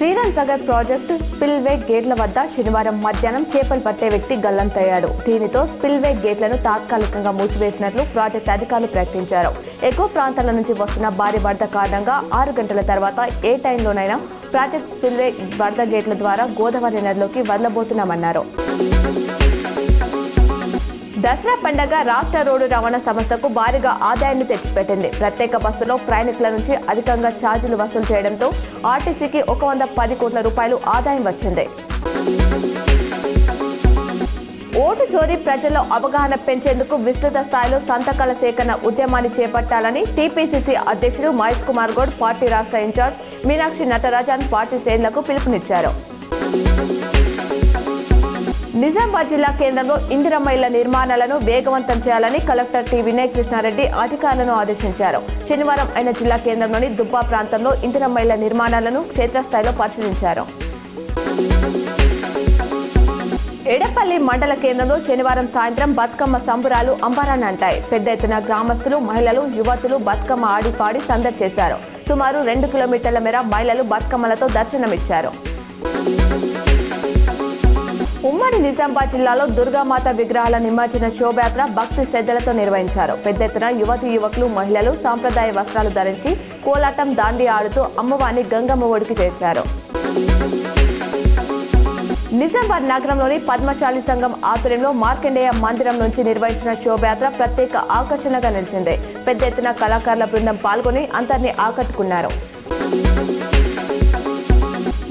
Sriram Sagar project spillway గేట్ల వద్ద శనివారం మధ్యాహ్నం చేపలు పట్టే వ్యక్తి గల్లంతయ్యాడు. దీనితో స్పిల్వే గేట్లను తాత్కాలికంగా మూసివేసినట్లు ప్రాజెక్టు అధికారులు ప్రకటించారు. ఎగువ ప్రాంతాల నుంచి వస్తున్న భారీ వరద కారణంగా 6 గంటల తర్వాత ఏ టైంలోనైనా ప్రాజెక్టు స్పిల్వే వరద గేట్ల ద్వారా గోదావరి నదిలోకి వదలబోతున్నామన్నారు. దసరా పండగ రాష్ట్ర రోడ్డు రవాణా సంస్థకు భారీగా ఆదాయాన్ని తెచ్చిపెట్టింది. ప్రత్యేక బస్సులో ప్రయాణికుల నుంచి అధికంగా ఛార్జీలు వసూలు చేయడంతో ఆర్టీసీకి 110 కోట్ల రూపాయలు ఆదాయం వచ్చింది. ఓటు చోరీ ప్రజల్లో అవగాహన పెంచేందుకు విస్తృత స్థాయిలో సంతకాల సేకరణ ఉద్యమాన్ని చేపట్టాలని టీపీసీసీ అధ్యక్షుడు మహేష్ కుమార్ గౌడ్, పార్టీ రాష్ట్ర ఇన్ఛార్జ్ మీనాక్షి నటరాజన్ పార్టీ శ్రేణులకు పిలుపునిచ్చారు. నిజామాబాద్ జిల్లా కేంద్రంలో ఇందిరమ్మ ఇళ్ల నిర్మాణాలను వేగవంతం చేయాలని కలెక్టర్ టి వినయ్ కృష్ణారెడ్డి అధికారులను ఆదేశించారు. శనివారం ఆయన జిల్లా కేంద్రంలోని దుబ్బా ప్రాంతంలో ఇందిరమ్మ ఇళ్ల నిర్మాణాలను క్షేత్రస్థాయిలో పరిశీలించారు. ఎడపల్లి మండల కేంద్రంలో శనివారం సాయంత్రం బతుకమ్మ సంబురాలు అంబరాన్ని అంటాయి. పెద్ద ఎత్తున గ్రామస్తులు, మహిళలు, యువతులు బతుకమ్మ ఆడిపాడి సందడి చేశారు. సుమారు 2 కిలోమీటర్ల మేర మహిళలు బతుకమ్మలతో దర్శనమిచ్చారు. ఉమ్మడి నిజామాబాద్ జిల్లాలో దుర్గామాత విగ్రహాల నిమజ్జన శోభయాత్ర భక్తి శ్రద్ధలతో నిర్వహించారు. పెద్ద ఎత్తున యువతీ యువకులు, మహిళలు సాంప్రదాయ వస్త్రాలు ధరించి కోలాటం, దాండి ఆడుతూ అమ్మవారిని గంగమ్మ ఒడికి చేర్చారు. నిజామాబాద్ నగరంలోని పద్మశాలి సంఘం ఆధ్వర్యంలో మార్కండేయ మందిరం నుంచి నిర్వహించిన శోభయాత్ర ప్రత్యేక ఆకర్షణగా నిలిచింది. పెద్ద ఎత్తున కళాకారుల బృందం పాల్గొని అందరినీ ఆకట్టుకున్నారు.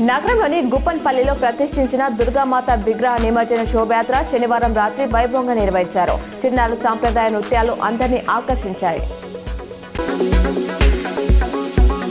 నగరంలోని గుప్పన్పల్లిలో ప్రతిష్ఠించిన దుర్గామాత విగ్రహ నిమజ్జన శోభయాత్ర శనివారం రాత్రి వైభవంగా నిర్వహించారు. చిన్నారుల సాంప్రదాయ నృత్యాలు అందరినీ ఆకర్షించాయి.